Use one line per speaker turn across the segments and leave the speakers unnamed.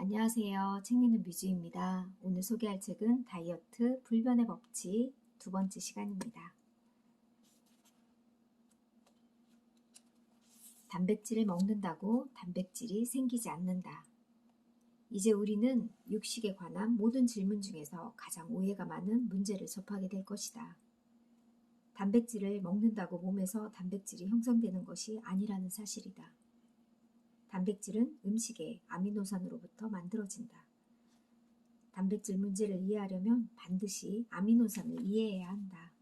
안녕하세요. 책 읽는 뮤즈입니다. 오늘 소개할 책은 다이어트 불변의 법칙 두 번째 시간입니다. 단백질을 먹는다고 단백질이 생기지 않는다. 이제 우리는 육식에 관한 모든 질문 중에서 가장 오해가 많은 문제를 접하게 될 것이다. 단백질을 먹는다고 몸에서 단백질이 형성되는 것이 아니라는 사실이다. 단백질은 음식의 아미노산으로부터 만들어진다. 단백질 문제를 이해하려면 반드시 아미노산을 이해해야 한다.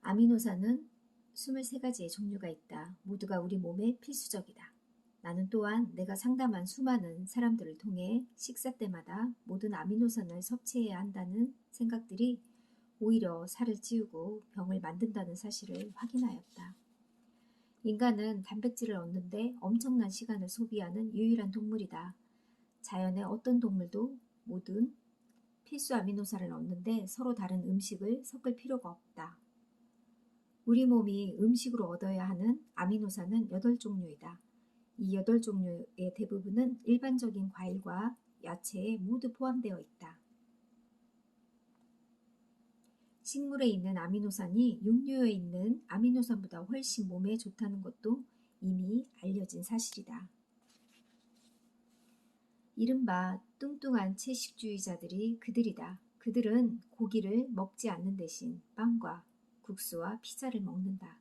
아미노산은 23가지의 종류가 있다. 모두가 우리 몸에 필수적이다. 나는 또한 내가 상담한 수많은 사람들을 통해 식사 때마다 모든 아미노산을 섭취해야 한다는 생각들이 오히려 살을 찌우고 병을 만든다는 사실을 확인하였다. 인간은 단백질을 얻는데 엄청난 시간을 소비하는 유일한 동물이다. 자연의 어떤 동물도 모든 필수 아미노산을 얻는데 서로 다른 음식을 섞을 필요가 없다. 우리 몸이 음식으로 얻어야 하는 아미노산은 8종류이다. 이 8종류의 대부분은 일반적인 과일과 야채에 모두 포함되어 있다. 식물에 있는 아미노산이 육류에 있는 아미노산보다 훨씬 몸에 좋다는 것도 이미 알려진 사실이다. 이른바 뚱뚱한 채식주의자들이 그들이다. 그들은 고기를 먹지 않는 대신 빵과 국수와 피자를 먹는다.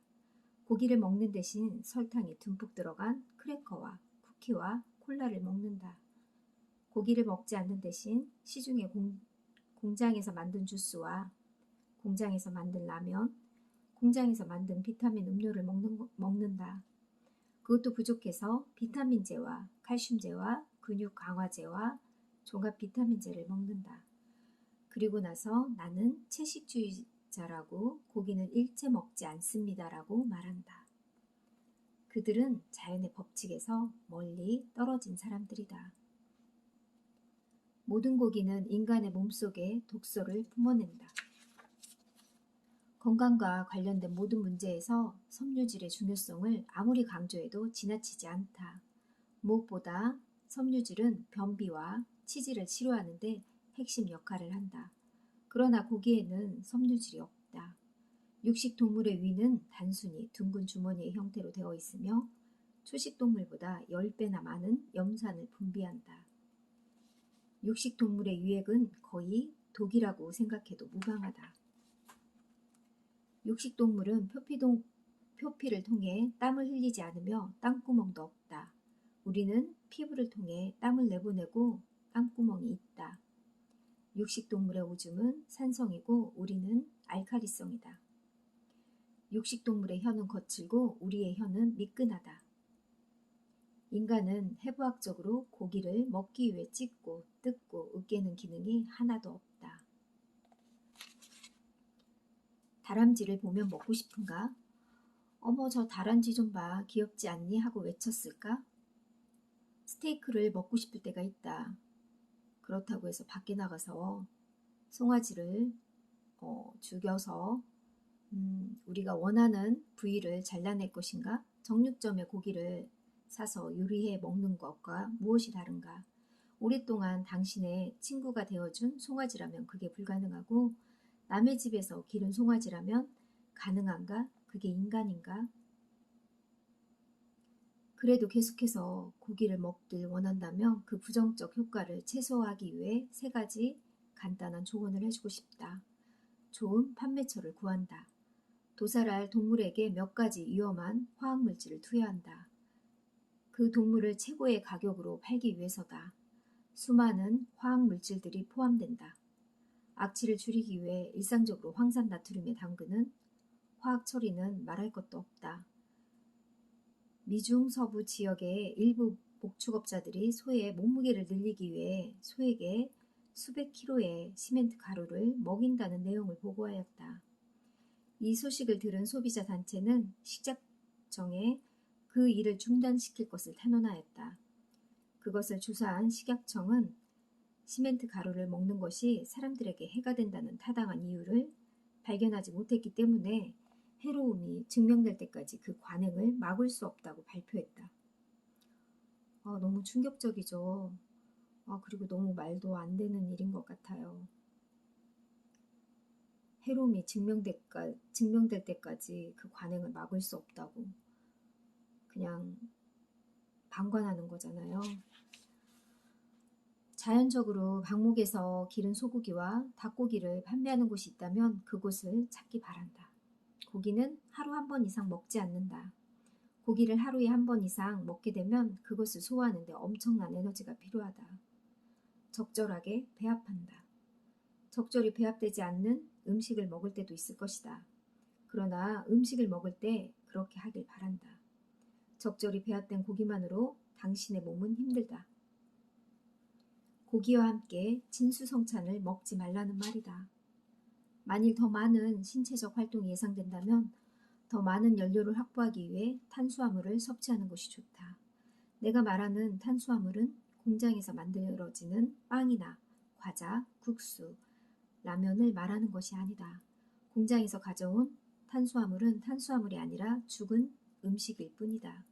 고기를 먹는 대신 설탕이 듬뿍 들어간 크래커와 쿠키와 콜라를 먹는다. 고기를 먹지 않는 대신 시중에 공장에서 만든 주스와 공장에서 만든 라면, 공장에서 만든 비타민 음료를 먹는다. 그것도 부족해서 비타민제와 칼슘제와 근육 강화제와 종합 비타민제를 먹는다. 그리고 나서 나는 채식주의자라고 고기는 일체 먹지 않습니다라고 말한다. 그들은 자연의 법칙에서 멀리 떨어진 사람들이다. 모든 고기는 인간의 몸속에 독소를 뿜어낸다. 건강과 관련된 모든 문제에서 섬유질의 중요성을 아무리 강조해도 지나치지 않다. 무엇보다 섬유질은 변비와 치질을 치료하는데 핵심 역할을 한다. 그러나 고기에는 섬유질이 없다. 육식 동물의 위는 단순히 둥근 주머니의 형태로 되어 있으며 초식 동물보다 10배나 많은 염산을 분비한다. 육식 동물의 유액은 거의 독이라고 생각해도 무방하다. 육식동물은 표피를 통해 땀을 흘리지 않으며 땀구멍도 없다. 우리는 피부를 통해 땀을 내보내고 땀구멍이 있다. 육식동물의 오줌은 산성이고 우리는 알칼리성이다. 육식동물의 혀는 거칠고 우리의 혀는 미끈하다. 인간은 해부학적으로 고기를 먹기 위해 찢고 뜯고 으깨는 기능이 하나도 없다. 다람쥐를 보면 먹고 싶은가? 어머, 저 다람쥐 좀 봐. 귀엽지 않니? 하고 외쳤을까? 스테이크를 먹고 싶을 때가 있다. 그렇다고 해서 밖에 나가서 송아지를 죽여서 우리가 원하는 부위를 잘라낼 것인가? 정육점의 고기를 사서 요리해 먹는 것과 무엇이 다른가? 오랫동안 당신의 친구가 되어준 송아지라면 그게 불가능하고 남의 집에서 기른 송아지라면 가능한가? 그게 인간인가? 그래도 계속해서 고기를 먹길 원한다면 그 부정적 효과를 최소화하기 위해 3가지 간단한 조언을 해주고 싶다. 좋은 판매처를 구한다. 도살할 동물에게 몇 가지 위험한 화학물질을 투여한다. 그 동물을 최고의 가격으로 팔기 위해서다. 수많은 화학물질들이 포함된다. 악취를 줄이기 위해 일상적으로 황산나트륨에 담그는 화학 처리는 말할 것도 없다. 미중 서부 지역의 일부 목축업자들이 소의 몸무게를 늘리기 위해 소에게 수백 킬로의 시멘트 가루를 먹인다는 내용을 보고하였다. 이 소식을 들은 소비자 단체는 식약청에 그 일을 중단시킬 것을 탄원하였다. 그것을 조사한 식약청은 시멘트 가루를 먹는 것이 사람들에게 해가 된다는 타당한 이유를 발견하지 못했기 때문에 해로움이 증명될 때까지 그 관행을 막을 수 없다고 발표했다. 너무 충격적이죠. 그리고 너무 말도 안 되는 일인 것 같아요. 해로움이 증명될 때까지 그 관행을 막을 수 없다고 그냥 방관하는 거잖아요. 자연적으로 방목에서 기른 소고기와 닭고기를 판매하는 곳이 있다면 그곳을 찾기 바란다. 고기는 하루 한 번 이상 먹지 않는다. 고기를 하루에 한 번 이상 먹게 되면 그것을 소화하는 데 엄청난 에너지가 필요하다. 적절하게 배합한다. 적절히 배합되지 않는 음식을 먹을 때도 있을 것이다. 그러나 음식을 먹을 때 그렇게 하길 바란다. 적절히 배합된 고기만으로 당신의 몸은 힘들다. 고기와 함께 진수성찬을 먹지 말라는 말이다. 만일 더 많은 신체적 활동이 예상된다면 더 많은 연료를 확보하기 위해 탄수화물을 섭취하는 것이 좋다. 내가 말하는 탄수화물은 공장에서 만들어지는 빵이나 과자, 국수, 라면을 말하는 것이 아니다. 공장에서 가져온 탄수화물은 탄수화물이 아니라 죽은 음식일 뿐이다.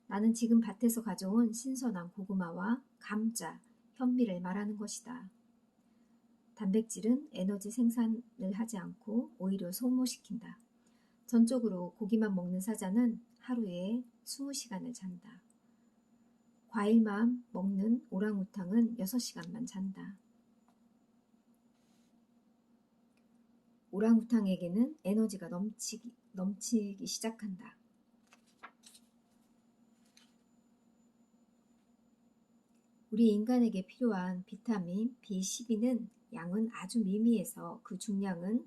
나는 지금 밭에서 가져온 신선한 고구마와 감자, 현미를 말하는 것이다. 단백질은 에너지 생산을 하지 않고 오히려 소모시킨다. 전적으로 고기만 먹는 사자는 하루에 20시간을 잔다. 과일만 먹는 오랑우탕은 6시간만 잔다. 오랑우탕에게는 에너지가 넘치기 시작한다. 우리 인간에게 필요한 비타민 B12는 양은 아주 미미해서 그 중량은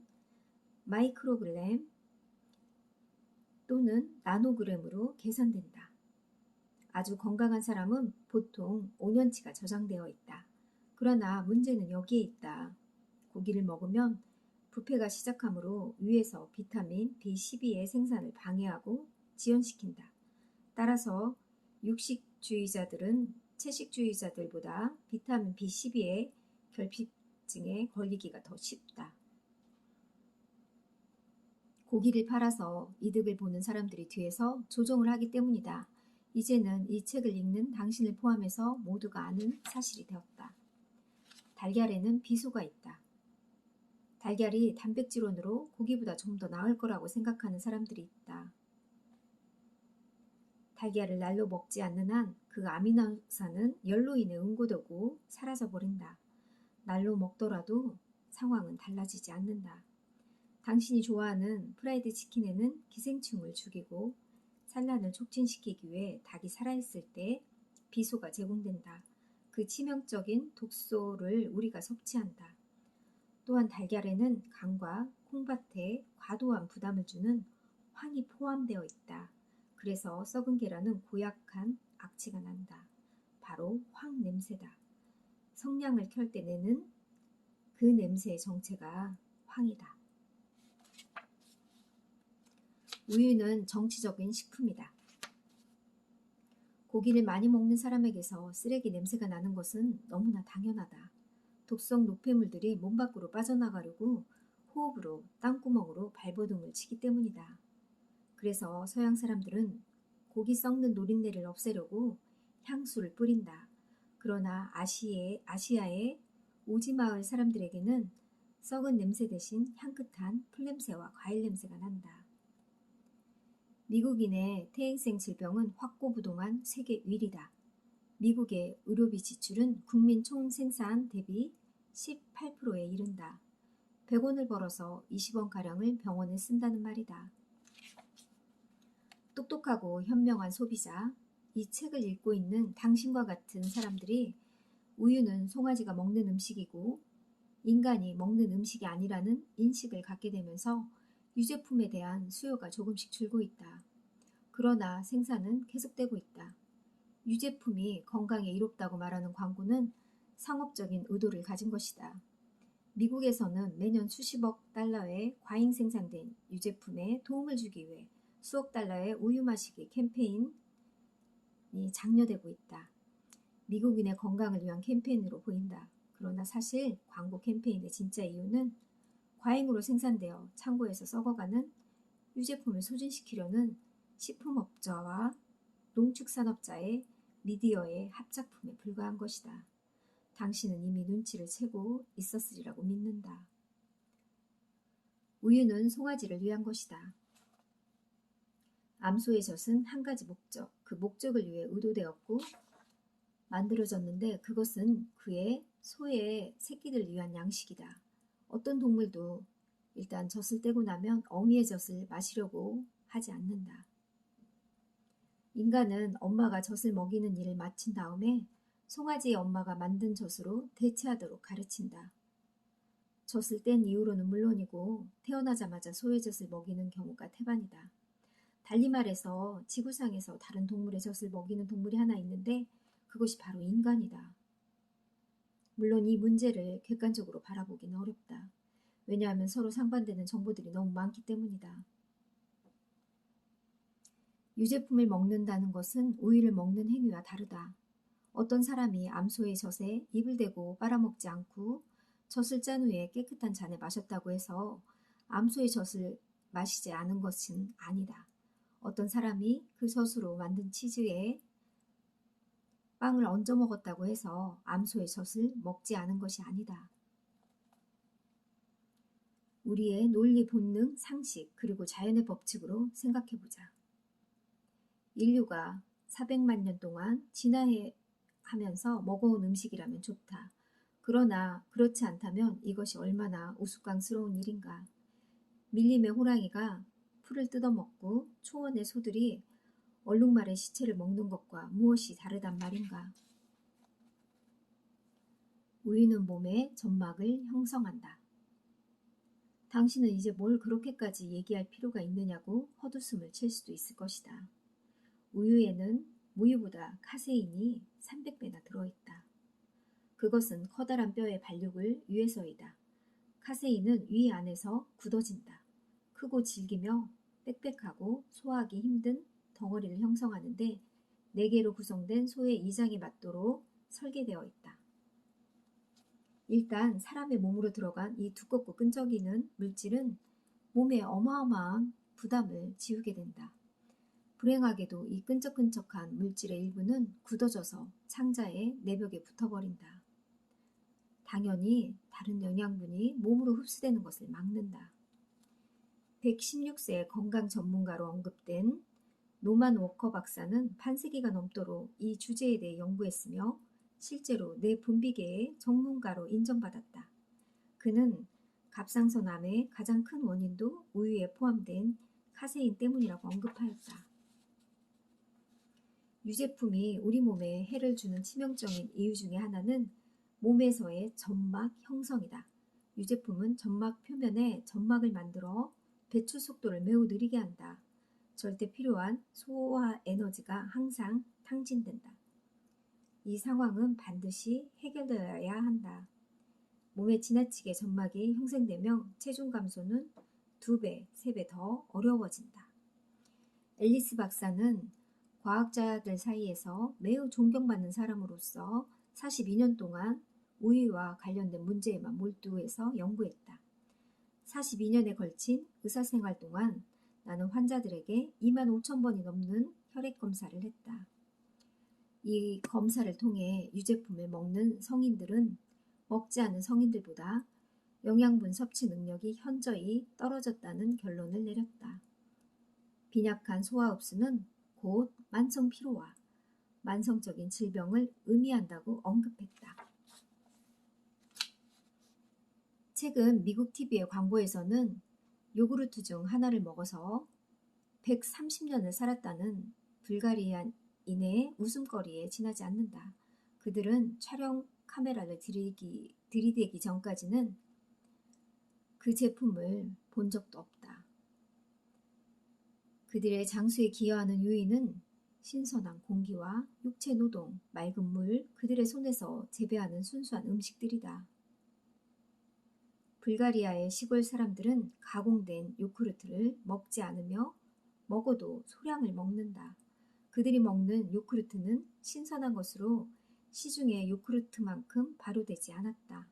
마이크로그램 또는 나노그램으로 계산된다. 아주 건강한 사람은 보통 5년치가 저장되어 있다. 그러나 문제는 여기에 있다. 고기를 먹으면 부패가 시작하므로 위에서 비타민 B12의 생산을 방해하고 지연시킨다. 따라서 육식주의자들은 채식주의자들보다 비타민 B12의 결핍증에 걸리기가 더 쉽다. 고기를 팔아서 이득을 보는 사람들이 뒤에서 조종을 하기 때문이다. 이제는 이 책을 읽는 당신을 포함해서 모두가 아는 사실이 되었다. 달걀에는 비소가 있다. 달걀이 단백질원으로 고기보다 좀 더 나을 거라고 생각하는 사람들이 있다. 달걀을 날로 먹지 않는 한 그 아미노산은 열로 인해 응고되고 사라져버린다. 날로 먹더라도 상황은 달라지지 않는다. 당신이 좋아하는 프라이드 치킨에는 기생충을 죽이고 산란을 촉진시키기 위해 닭이 살아있을 때 비소가 제공된다. 그 치명적인 독소를 우리가 섭취한다. 또한 달걀에는 간과 콩밭에 과도한 부담을 주는 황이 포함되어 있다. 그래서 썩은 계란은 고약한 악취가 난다. 바로 황 냄새다. 성냥을 켤 때 내는 그 냄새의 정체가 황이다. 우유는 정치적인 식품이다. 고기를 많이 먹는 사람에게서 쓰레기 냄새가 나는 것은 너무나 당연하다. 독성 노폐물들이 몸 밖으로 빠져나가려고 호흡으로 땅구멍으로 발버둥을 치기 때문이다. 그래서 서양 사람들은 고기 썩는 노린내를 없애려고 향수를 뿌린다. 그러나 아시아의 오지마을 사람들에게는 썩은 냄새 대신 향긋한 풀냄새와 과일 냄새가 난다. 미국인의 퇴행성 질병은 확고부동한 세계 1위다. 미국의 의료비 지출은 국민 총생산 대비 18%에 이른다. 100원을 벌어서 20원가량을 병원에 쓴다는 말이다. 똑똑하고 현명한 소비자, 이 책을 읽고 있는 당신과 같은 사람들이 우유는 송아지가 먹는 음식이고 인간이 먹는 음식이 아니라는 인식을 갖게 되면서 유제품에 대한 수요가 조금씩 줄고 있다. 그러나 생산은 계속되고 있다. 유제품이 건강에 이롭다고 말하는 광고는 상업적인 의도를 가진 것이다. 미국에서는 매년 수십억 달러의 과잉 생산된 유제품에 도움을 주기 위해 수억 달러의 우유 마시기 캠페인이 장려되고 있다. 미국인의 건강을 위한 캠페인으로 보인다. 그러나 사실 광고 캠페인의 진짜 이유는 과잉으로 생산되어 창고에서 썩어가는 유제품을 소진시키려는 식품업자와 농축산업자의 미디어의 합작품에 불과한 것이다. 당신은 이미 눈치를 채고 있었으리라고 믿는다. 우유는 송아지를 위한 것이다. 암소의 젖은 한 가지 목적, 그 목적을 위해 의도되었고 만들어졌는데 그것은 그의 소의 새끼들 위한 양식이다. 어떤 동물도 일단 젖을 떼고 나면 어미의 젖을 마시려고 하지 않는다. 인간은 엄마가 젖을 먹이는 일을 마친 다음에 송아지의 엄마가 만든 젖으로 대체하도록 가르친다. 젖을 뗀 이후로는 물론이고 태어나자마자 소의 젖을 먹이는 경우가 태반이다. 달리 말해서 지구상에서 다른 동물의 젖을 먹이는 동물이 하나 있는데 그것이 바로 인간이다. 물론 이 문제를 객관적으로 바라보기는 어렵다. 왜냐하면 서로 상반되는 정보들이 너무 많기 때문이다. 유제품을 먹는다는 것은 우유를 먹는 행위와 다르다. 어떤 사람이 암소의 젖에 입을 대고 빨아먹지 않고 젖을 짠 후에 깨끗한 잔에 마셨다고 해서 암소의 젖을 마시지 않은 것은 아니다. 어떤 사람이 그 젖으로 만든 치즈에 빵을 얹어 먹었다고 해서 암소의 젖을 먹지 않은 것이 아니다. 우리의 논리, 본능, 상식, 그리고 자연의 법칙으로 생각해보자. 인류가 400만 년 동안 진화하면서 먹어온 음식이라면 좋다. 그러나 그렇지 않다면 이것이 얼마나 우스꽝스러운 일인가. 밀림의 호랑이가 풀을 뜯어먹고 초원의 소들이 얼룩말의 시체를 먹는 것과 무엇이 다르단 말인가. 우유는 몸의 점막을 형성한다. 당신은 이제 뭘 그렇게까지 얘기할 필요가 있느냐고 헛웃음을 칠 수도 있을 것이다. 우유에는 무유보다 카세인이 300배나 들어있다. 그것은 커다란 뼈의 발육을 위해서이다. 카세인은 위 안에서 굳어진다. 크고 질기며 빽빽하고 소화하기 힘든 덩어리를 형성하는데 4개로 구성된 소의 이장이 맞도록 설계되어 있다. 일단 사람의 몸으로 들어간 이 두껍고 끈적이는 물질은 몸에 어마어마한 부담을 지우게 된다. 불행하게도 이 끈적끈적한 물질의 일부는 굳어져서 창자의 내벽에 붙어버린다. 당연히 다른 영양분이 몸으로 흡수되는 것을 막는다. 116세 건강 전문가로 언급된 노만 워커 박사는 반세기가 넘도록 이 주제에 대해 연구했으며 실제로 뇌 분비계의 전문가로 인정받았다. 그는 갑상선암의 가장 큰 원인도 우유에 포함된 카세인 때문이라고 언급하였다. 유제품이 우리 몸에 해를 주는 치명적인 이유 중에 하나는 몸에서의 점막 형성이다. 유제품은 점막 표면에 점막을 만들어 배출 속도를 매우 느리게 한다. 절대 필요한 소화 에너지가 항상 탕진된다. 이 상황은 반드시 해결되어야 한다. 몸에 지나치게 점막이 형성되며 체중 감소는 2배, 3배 더 어려워진다. 앨리스 박사는 과학자들 사이에서 매우 존경받는 사람으로서 42년 동안 우유와 관련된 문제에만 몰두해서 연구했다. 42년에 걸친 의사생활 동안 나는 환자들에게 25,000번이 넘는 혈액 검사를 했다. 이 검사를 통해 유제품을 먹는 성인들은 먹지 않은 성인들보다 영양분 섭취 능력이 현저히 떨어졌다는 결론을 내렸다. 빈약한 소화 흡수는 곧 만성 피로와 만성적인 질병을 의미한다고 언급했다. 최근 미국 TV의 광고에서는 요구르트 중 하나를 먹어서 130년을 살았다는 불가리아인의 웃음거리에 지나지 않는다. 그들은 촬영 카메라를 들이대기 전까지는 그 제품을 본 적도 없다. 그들의 장수에 기여하는 요인은 신선한 공기와 육체 노동, 맑은 물, 그들의 손에서 재배하는 순수한 음식들이다. 불가리아의 시골 사람들은 가공된 요구르트를 먹지 않으며 먹어도 소량을 먹는다. 그들이 먹는 요구르트는 신선한 것으로 시중의 요구르트만큼 발효되지 않았다.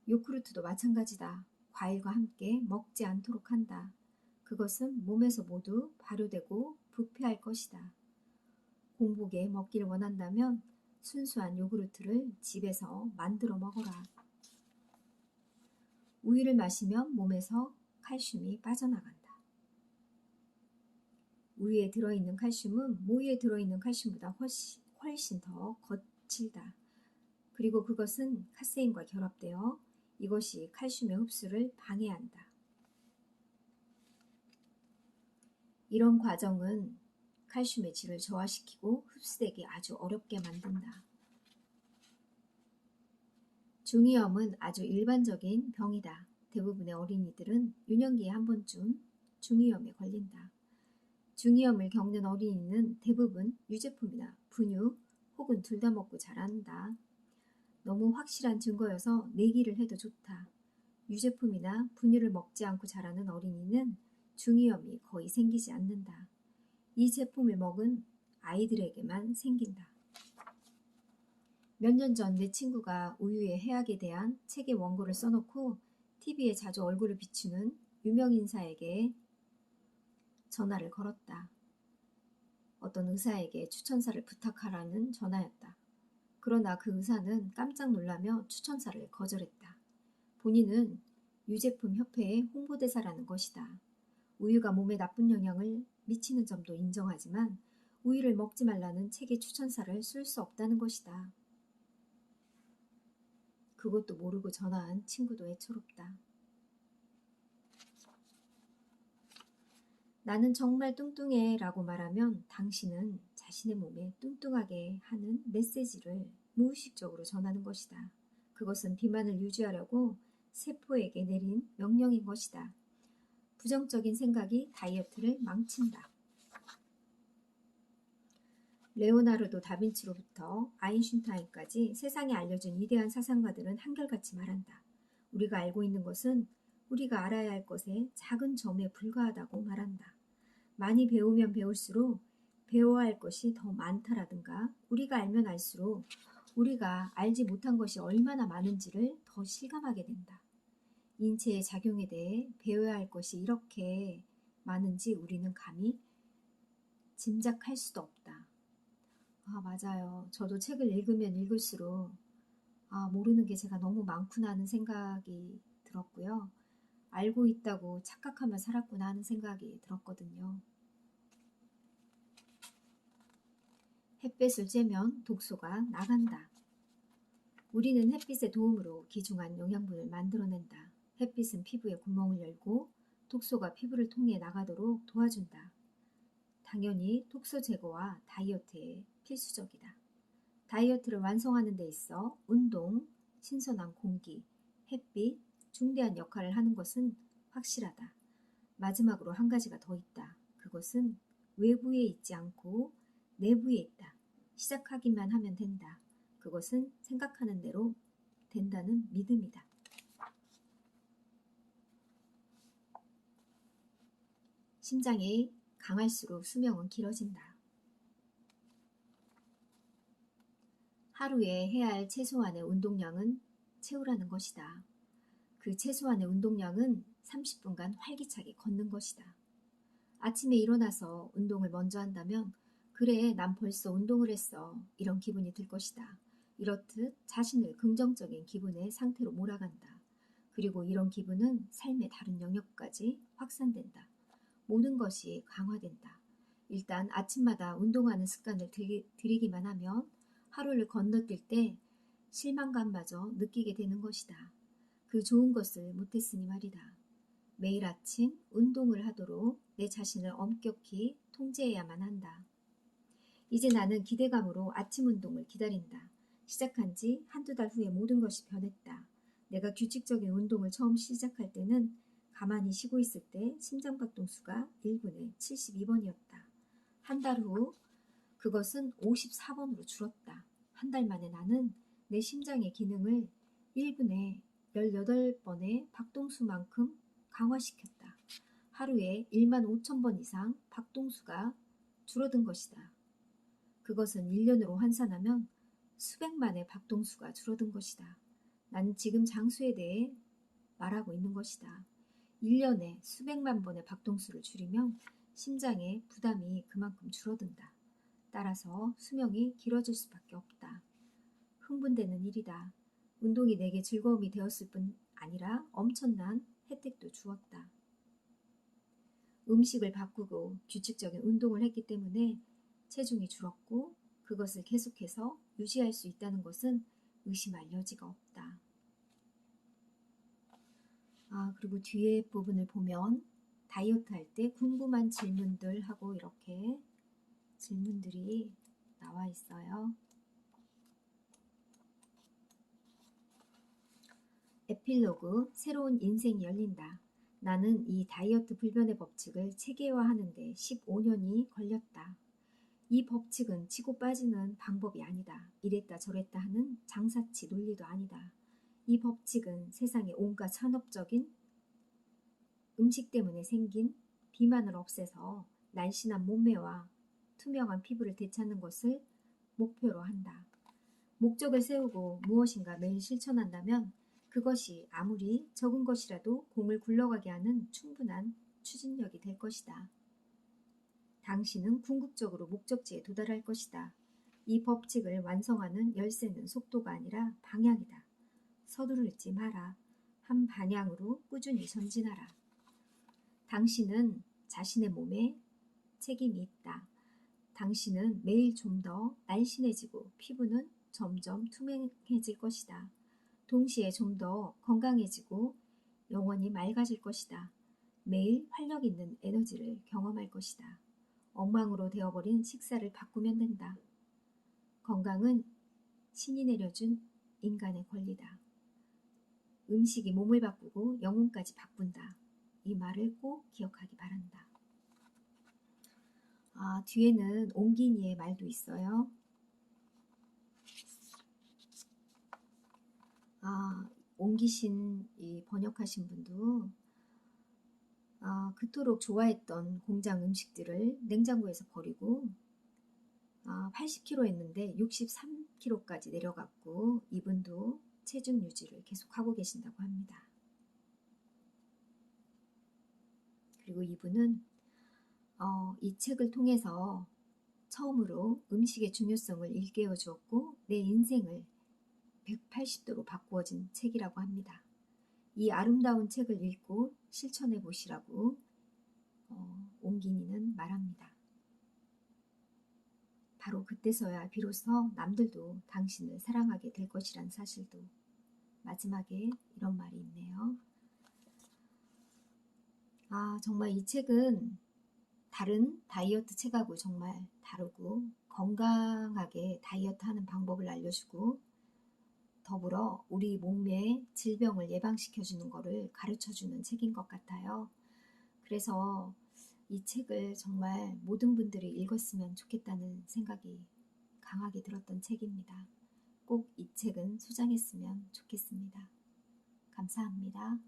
요구르트도 마찬가지다. 과일과 함께 먹지 않도록 한다. 그것은 몸에서 모두 발효되고 부패할 것이다. 공복에 먹기를 원한다면 순수한 요구르트를 집에서 만들어 먹어라. 우유를 마시면 몸에서 칼슘이 빠져나간다. 우유에 들어있는 칼슘은 모유에 들어있는 칼슘보다 훨씬 더 거칠다. 그리고 그것은 카세인과 결합되어 이것이 칼슘의 흡수를 방해한다. 이런 과정은 칼슘의 질을 저하시키고 흡수되기 아주 어렵게 만든다. 중이염은 아주 일반적인 병이다. 대부분의 어린이들은 유년기에 한 번쯤 중이염에 걸린다. 중이염을 겪는 어린이는 대부분 유제품이나 분유 혹은 둘 다 먹고 자란다. 너무 확실한 증거여서 내기를 해도 좋다. 유제품이나 분유를 먹지 않고 자라는 어린이는 중이염이 거의 생기지 않는다. 이 제품을 먹은 아이들에게만 생긴다. 몇 년 전 내 친구가 우유의 해악에 대한 책의 원고를 써놓고 TV에 자주 얼굴을 비추는 유명인사에게 전화를 걸었다. 어떤 의사에게 추천사를 부탁하라는 전화였다. 그러나 그 의사는 깜짝 놀라며 추천사를 거절했다. 본인은 유제품 협회의 홍보대사라는 것이다. 우유가 몸에 나쁜 영향을 미치는 점도 인정하지만 우유를 먹지 말라는 책의 추천사를 쓸 수 없다는 것이다. 그것도 모르고 전화한 친구도 애처롭다. 나는 정말 뚱뚱해 라고 말하면 당신은 자신의 몸에 뚱뚱하게 하는 메시지를 무의식적으로 전하는 것이다. 그것은 비만을 유지하려고 세포에게 내린 명령인 것이다. 부정적인 생각이 다이어트를 망친다. 레오나르도 다빈치로부터 아인슈타인까지 세상에 알려진 위대한 사상가들은 한결같이 말한다. 우리가 알고 있는 것은 우리가 알아야 할 것의 작은 점에 불과하다고 말한다. 많이 배우면 배울수록 배워야 할 것이 더 많다라든가 우리가 알면 알수록 우리가 알지 못한 것이 얼마나 많은지를 더 실감하게 된다. 인체의 작용에 대해 배워야 할 것이 이렇게 많은지 우리는 감히 짐작할 수도 없다. 맞아요. 저도 책을 읽으면 읽을수록 모르는 게 제가 너무 많구나 하는 생각이 들었고요. 알고 있다고 착각하며 살았구나 하는 생각이 들었거든요. 햇볕을 쬐면 독소가 나간다. 우리는 햇빛의 도움으로 귀중한 영양분을 만들어낸다. 햇빛은 피부에 구멍을 열고 독소가 피부를 통해 나가도록 도와준다. 당연히 독소 제거와 다이어트에 필수적이다. 다이어트를 완성하는 데 있어 운동, 신선한 공기, 햇빛, 중대한 역할을 하는 것은 확실하다. 마지막으로 한 가지가 더 있다. 그것은 외부에 있지 않고 내부에 있다. 시작하기만 하면 된다. 그것은 생각하는 대로 된다는 믿음이다. 심장이 강할수록 수명은 길어진다. 하루에 해야 할 최소한의 운동량은 채우라는 것이다. 그 최소한의 운동량은 30분간 활기차게 걷는 것이다. 아침에 일어나서 운동을 먼저 한다면 그래, 난 벌써 운동을 했어. 이런 기분이 들 것이다. 이렇듯 자신을 긍정적인 기분의 상태로 몰아간다. 그리고 이런 기분은 삶의 다른 영역까지 확산된다. 모든 것이 강화된다. 일단 아침마다 운동하는 습관을 들이기만 하면 하루를 건너뛸 때 실망감마저 느끼게 되는 것이다. 그 좋은 것을 못했으니 말이다. 매일 아침 운동을 하도록 내 자신을 엄격히 통제해야만 한다. 이제 나는 기대감으로 아침 운동을 기다린다. 시작한 지 한두 달 후에 모든 것이 변했다. 내가 규칙적인 운동을 처음 시작할 때는 가만히 쉬고 있을 때 심장박동수가 1분에 72번이었다. 한 달 후 그것은 54번으로 줄었다. 한 달 만에 나는 내 심장의 기능을 1분에 18번의 박동수만큼 강화시켰다. 하루에 1만 5천 번 이상 박동수가 줄어든 것이다. 그것은 1년으로 환산하면 수백만의 박동수가 줄어든 것이다. 나는 지금 장수에 대해 말하고 있는 것이다. 1년에 수백만 번의 박동수를 줄이면 심장의 부담이 그만큼 줄어든다. 따라서 수명이 길어질 수밖에 없다. 흥분되는 일이다. 운동이 내게 즐거움이 되었을 뿐 아니라 엄청난 혜택도 주었다. 음식을 바꾸고 규칙적인 운동을 했기 때문에 체중이 줄었고 그것을 계속해서 유지할 수 있다는 것은 의심할 여지가 없다. 그리고 뒤에 부분을 보면 다이어트 할 때 궁금한 질문들 하고 이렇게 질문들이 나와 있어요. 에필로그, 새로운 인생이 열린다. 나는 이 다이어트 불변의 법칙을 체계화하는데 15년이 걸렸다. 이 법칙은 치고 빠지는 방법이 아니다. 이랬다 저랬다 하는 장사치 논리도 아니다. 이 법칙은 세상의 온갖 산업적인 음식 때문에 생긴 비만을 없애서 날씬한 몸매와 투명한 피부를 되찾는 것을 목표로 한다. 목적을 세우고 무엇인가 매일 실천한다면 그것이 아무리 적은 것이라도 공을 굴러가게 하는 충분한 추진력이 될 것이다. 당신은 궁극적으로 목적지에 도달할 것이다. 이 법칙을 완성하는 열쇠는 속도가 아니라 방향이다. 서두르지 마라. 한 방향으로 꾸준히 전진하라. 당신은 자신의 몸에 책임이 있다. 당신은 매일 좀 더 날씬해지고 피부는 점점 투명해질 것이다. 동시에 좀 더 건강해지고 영원히 맑아질 것이다. 매일 활력 있는 에너지를 경험할 것이다. 엉망으로 되어버린 식사를 바꾸면 된다. 건강은 신이 내려준 인간의 권리다. 음식이 몸을 바꾸고 영혼까지 바꾼다. 이 말을 꼭 기억하기 바란다. 뒤에는 옹기니의 말도 있어요. 옹기신 이 번역하신 분도 그토록 좋아했던 공장 음식들을 냉장고에서 버리고 80kg 했는데 63kg까지 내려갔고 이분도 체중 유지를 계속하고 계신다고 합니다. 그리고 이분은 이 책을 통해서 처음으로 음식의 중요성을 일깨워 주었고 내 인생을 180도로 바꾸어진 책이라고 합니다. 이 아름다운 책을 읽고 실천해 보시라고 옹기니는 말합니다. 바로 그때서야 비로소 남들도 당신을 사랑하게 될 것이란 사실도. 마지막에 이런 말이 있네요. 정말 이 책은 다른 다이어트 책하고 정말 다르고 건강하게 다이어트 하는 방법을 알려주고 더불어 우리 몸의 질병을 예방시켜주는 것을 가르쳐주는 책인 것 같아요. 그래서 이 책을 정말 모든 분들이 읽었으면 좋겠다는 생각이 강하게 들었던 책입니다. 꼭 이 책은 소장했으면 좋겠습니다. 감사합니다.